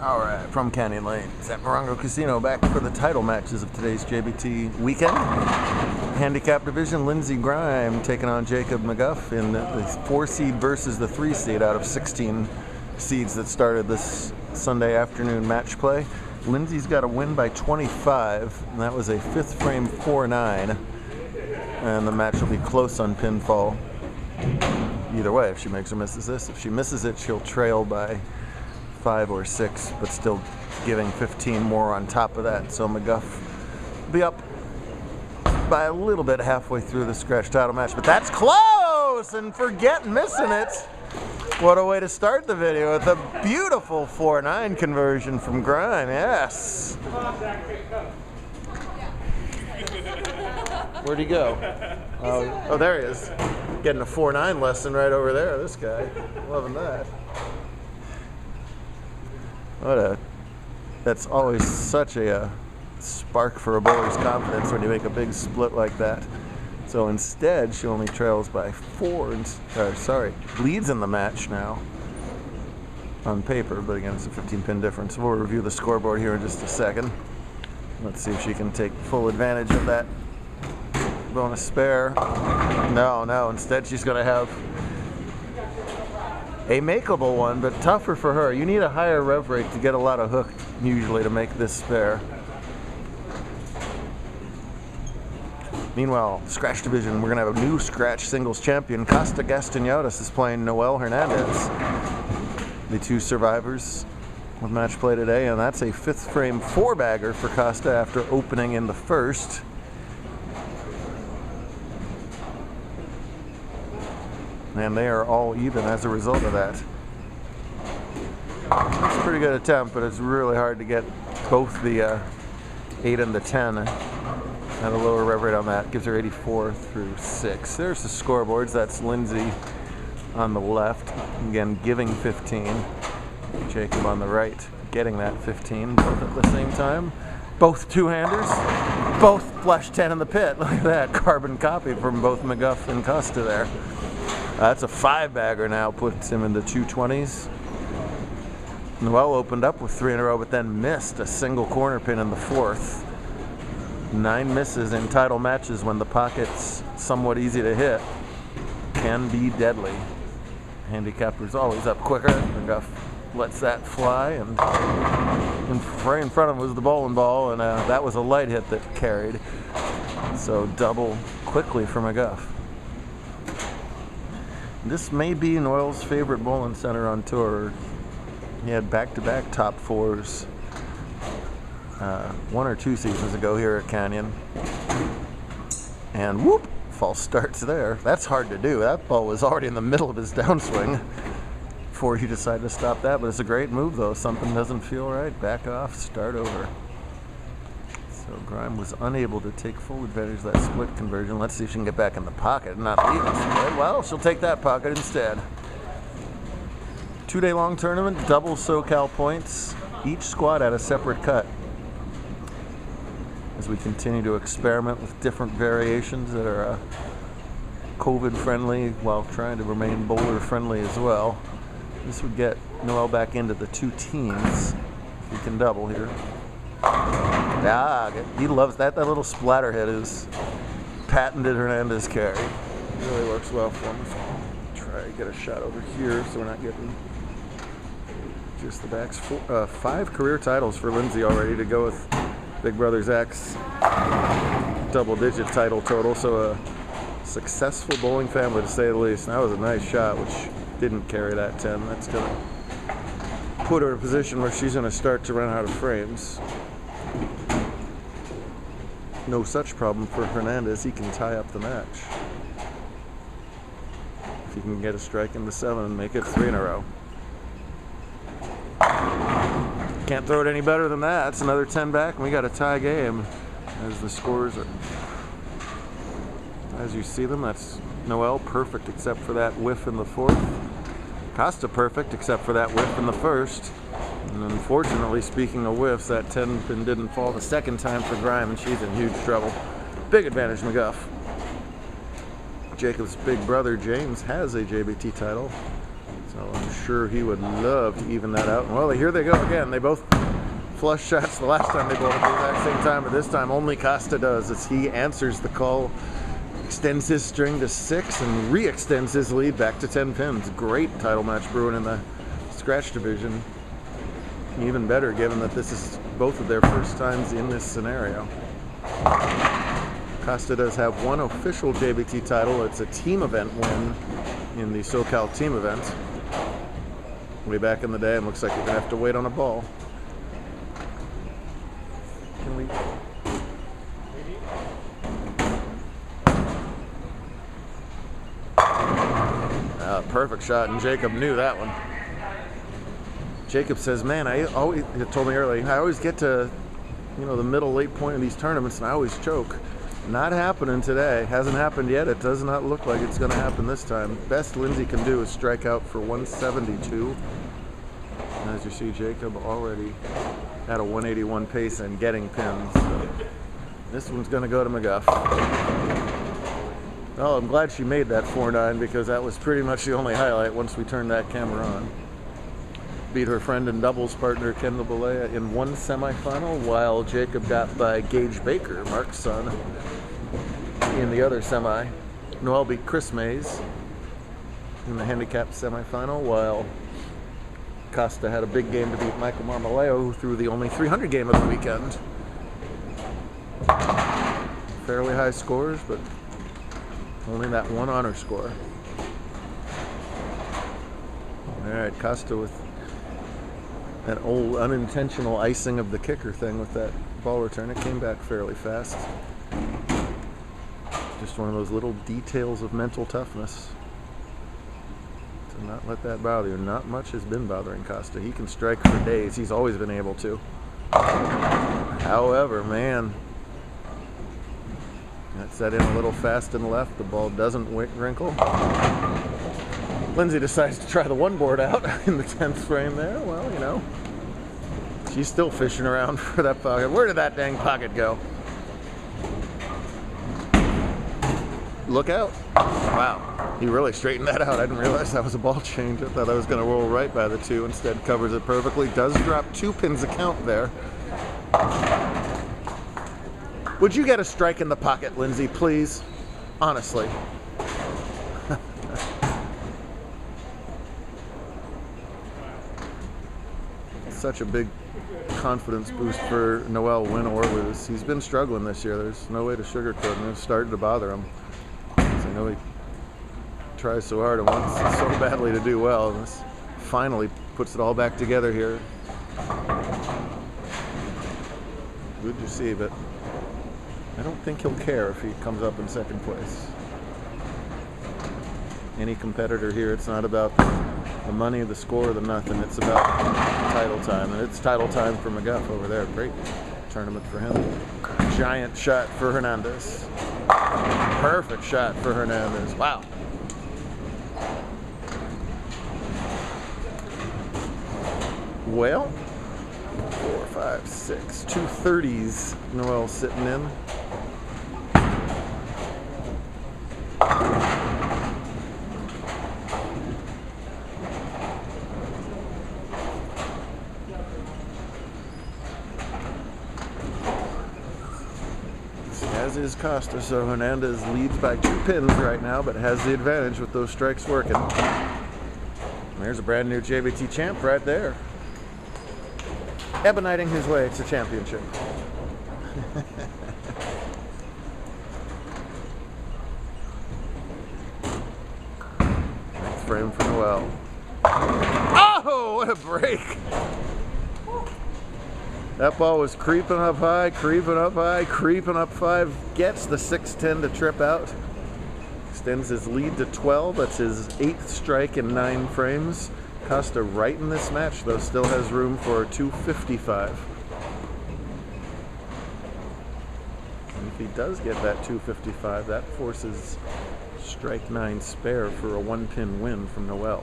All right, from Canyon Lanes at Morongo Casino, back for the title matches of today's JBT weekend. Handicap division, Lindsey Grime taking on Jacob McGuff in the 4 seed versus the 3 seed out of 16 seeds that started this Sunday afternoon match play. Lindsey's got a win by 25, and that was a 5th frame 4-9. And the match will be close on pinfall. Either way, if she makes or misses this. If she misses it, she'll trail by 5 or 6, but still giving 15 more on top of that. So McGuff will be up by a little bit halfway through the scratch title match, but that's close, and forget missing it. What a way to start the video with a beautiful 4-9 conversion from Grime, yes. Where'd he go? Oh, there he is. Getting a 4-9 lesson right over there, this guy. Loving that. That's always such a spark for a bowler's confidence when you make a big split like that. So instead, she only trails by 4, leads in the match now on paper, but again, it's a 15-pin difference. We'll review the scoreboard here in just a second. Let's see if she can take full advantage of that bonus spare. No, instead she's going to have a makeable one, but tougher for her. You need a higher rev rate to get a lot of hook usually to make this spare. Meanwhile, scratch division, we're going to have a new scratch singles champion. Costa Gastañotis is playing Noel Hernandez. The 2 survivors of match play today, and that's a 5th frame 4-bagger for Costa after opening in the 1st. And they are all even as a result of that. It's a pretty good attempt, but it's really hard to get both the 8 and the 10 at a lower rev rate on that. Gives her 84 through 6. There's the scoreboards. That's Lindsey on the left, again giving 15. Jacob on the right getting that 15, both at the same time. Both two-handers, both flush 10 in the pit. Look at that, carbon copy from both McGuff and Costa there. That's a 5-bagger now, puts him in the 220s. Noel opened up with 3 in a row, but then missed a single corner pin in the 4th. 9 misses in title matches when the pocket's somewhat easy to hit can be deadly. Handicapper's always up quicker. McGuff lets that fly, and right in front of him was the bowling ball, and that was a light hit that carried. So double quickly for McGuff. This may be Noel's favorite bowling center on tour. He had back-to-back top 4s 1 or 2 seasons ago here at Canyon. And whoop, false starts there. That's hard to do. That ball was already in the middle of his downswing before he decided to stop that, but it's a great move though. Something doesn't feel right, back off, start over. So Grime was unable to take full advantage of that split conversion. Let's see if she can get back in the pocket and not leave it split. Well, she'll take that pocket instead. 2-day long tournament, double SoCal points. Each squad at a separate cut. As we continue to experiment with different variations that are COVID friendly while trying to remain bowler friendly as well. This would get Noel back into the 2 teams. If he can double here. He loves that. That little splatter hit is patented Hernandez carry. It really works well for him. So try to get a shot over here so we're not getting just the backs. 5 career titles for Lindsey already to go with Big Brother Zach's double-digit title total. So a successful bowling family to say the least. And that was a nice shot, which didn't carry that 10. That's going to put her in a position where she's going to start to run out of frames. No such problem for Hernandez. He can tie up the match. If he can get a strike in the 7 and make it 3 in a row. Can't throw it any better than that. It's another 10 back, and we got a tie game as the scores are. As you see them, that's Noel perfect except for that whiff in the 4th. Costa perfect except for that whiff in the 1st. And unfortunately, speaking of whiffs, that 10 pin didn't fall the 2nd time for Grime, and she's in huge trouble. Big advantage, McGuff. Jacob's big brother, James, has a JBT title. So I'm sure he would love to even that out. Well, here they go again. They both flush shots the last time they bowled at the exact same time, but this time only Costa does as he answers the call, extends his string to 6 and re-extends his lead back to 10 pins. Great title match brewing in the scratch division. Even better given that this is both of their first times in this scenario. Costa does have one official JBT title. It's a team event win in the SoCal team event. Way back in the day, and looks like you're gonna have to wait on a ball. Can we? Perfect shot, and Jacob knew that one. Jacob says, man, he told me earlier, I always get to, the middle, late point of these tournaments, and I always choke. Not happening today. Hasn't happened yet. It does not look like it's going to happen this time. Best Lindsay can do is strike out for 172. And as you see, Jacob already at a 181 pace and getting pins. So this one's going to go to McGuff. Oh, I'm glad she made that 4-9 because that was pretty much the only highlight once we turned that camera on. Beat her friend and doubles partner Kendall Balea in one semifinal, while Jacob got by Gage Baker, Mark's son, in the other semi. Noel beat Chris Mays in the handicap semifinal, while Costa had a big game to beat Michael Marmoleo, who threw the only 300 game of the weekend. Fairly high scores, but only that one honor score. All right, Costa with that old unintentional icing of the kicker thing with that ball return. It came back fairly fast. Just one of those little details of mental toughness. To not let that bother you. Not much has been bothering Costa. He can strike for days. He's always been able to. However, man, that's that in a little fast and left. The ball doesn't wrinkle. Lindsay decides to try the one board out in the 10th frame there. Well, she's still fishing around for that pocket. Where did that dang pocket go? Look out. Wow. He really straightened that out. I didn't realize that was a ball change. I thought I was going to roll right by the 2. Instead, covers it perfectly. Does drop 2 pins a count there. Would you get a strike in the pocket, Lindsay, please? Honestly. Such a big confidence boost for Noel, win or lose. He's been struggling this year. There's no way to sugarcoat it. It's starting to bother him. I know he tries so hard and wants so badly to do well. And this finally puts it all back together here. Good to see, but I don't think he'll care if he comes up in second place. Any competitor here, it's not about the money, the score, the nothing. It's about title time, and it's title time for McGuff over there. Great tournament for him. Giant shot for Hernandez. Perfect shot for Hernandez. Wow. Well, 4, 5, 6, 2 30s. Noel sitting in. As is Costa, so Hernandez leads by 2 pins right now, but has the advantage with those strikes working. There's a brand new JBT champ right there. Eboniting his way to championship. Next frame for Noel. Oh, what a break! That ball was creeping up high, creeping up high, creeping up 5. Gets the 6-10 to trip out. Extends his lead to 12. That's his 8th strike in 9 frames. Costa right in this match, though, still has room for a 255. And if he does get that 255, that forces strike 9 spare for a 1-pin win from Noel.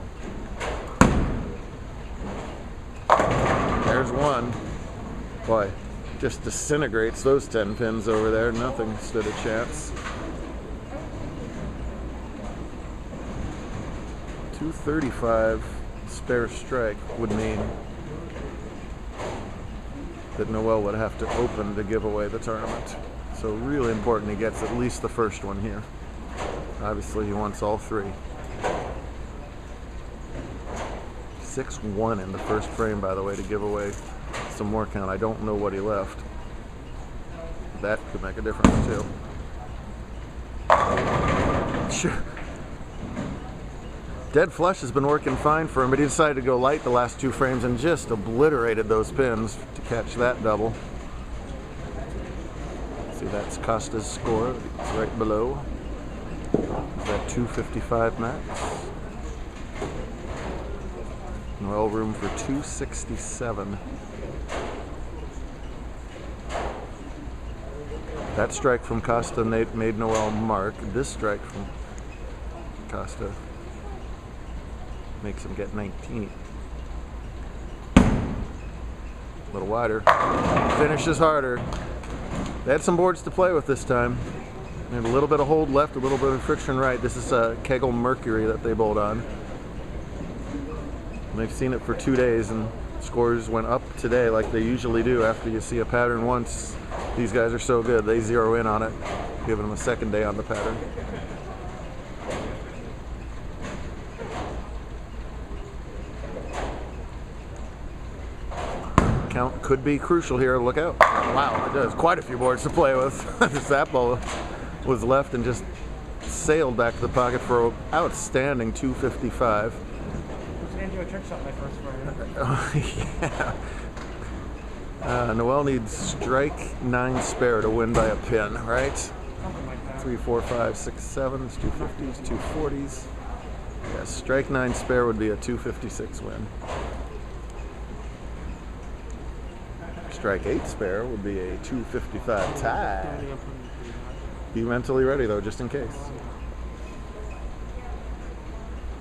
There's one. Boy, just disintegrates those 10 pins over there. Nothing stood a chance. 235 spare strike would mean that Noel would have to open to give away the tournament. So really important he gets at least the first one here. Obviously he wants all three. 6-1 in the first frame, by the way, to give away some more count. I don't know what he left. That could make a difference too. Sure. Dead flush has been working fine for him, but he decided to go light the last 2 frames and just obliterated those pins to catch that double. See, that's Costa's score. It's right below. Is that 255 max? Noel room for 267. That strike from Costa made Noel mark. This strike from Costa makes him get 19. A little wider. Finishes harder. They had some boards to play with this time. And a little bit of hold left, a little bit of friction right. This is a Kegel Mercury that they bowled on. And they've seen it for 2 days, and scores went up today like they usually do after you see a pattern once. These guys are so good, they zero in on it, giving them a second day on the pattern. Count could be crucial here, look out. Wow, it does quite a few boards to play with. That ball was left and just sailed back to the pocket for an outstanding 255. Do a trick shot my first frame. Yeah. Noel needs strike 9 spare to win by a pin, right? Something like that. 3, 4, 5, 6, 7, 250s, 240s. Yeah, strike 9 spare would be a 256 win. Strike 8 spare would be a 255 tie. Be mentally ready though, just in case.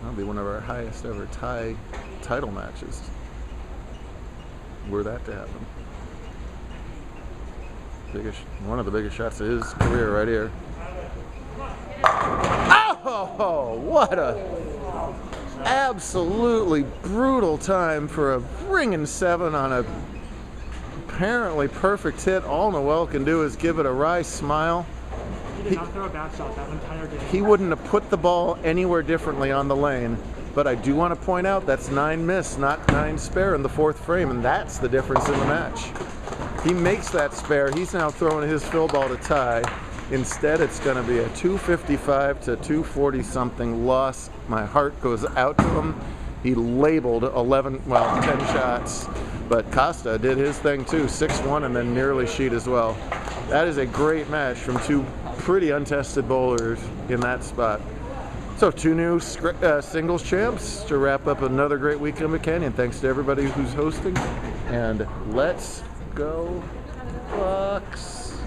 That'll be one of our highest ever tie title matches. Were that to happen. One of the biggest shots of his career right here. Oh, what a absolutely brutal time for a ringing 7 on a apparently perfect hit. All Noel can do is give it a wry smile. He did not throw a bad shot that entire game. He wouldn't have put the ball anywhere differently on the lane, but I do want to point out that's 9 miss, not 9 spare in the 4th frame, and that's the difference in the match. He makes that spare. He's now throwing his fill ball to tie. Instead, it's going to be a 255 to 240 something loss. My heart goes out to him. He labeled 10 shots, but Costa did his thing too, 6-1 and then nearly sheet as well. That is a great match from 2 pretty untested bowlers in that spot. So 2 new singles champs to wrap up another great weekend at Canyon. Thanks to everybody who's hosting, and let's go Bucks.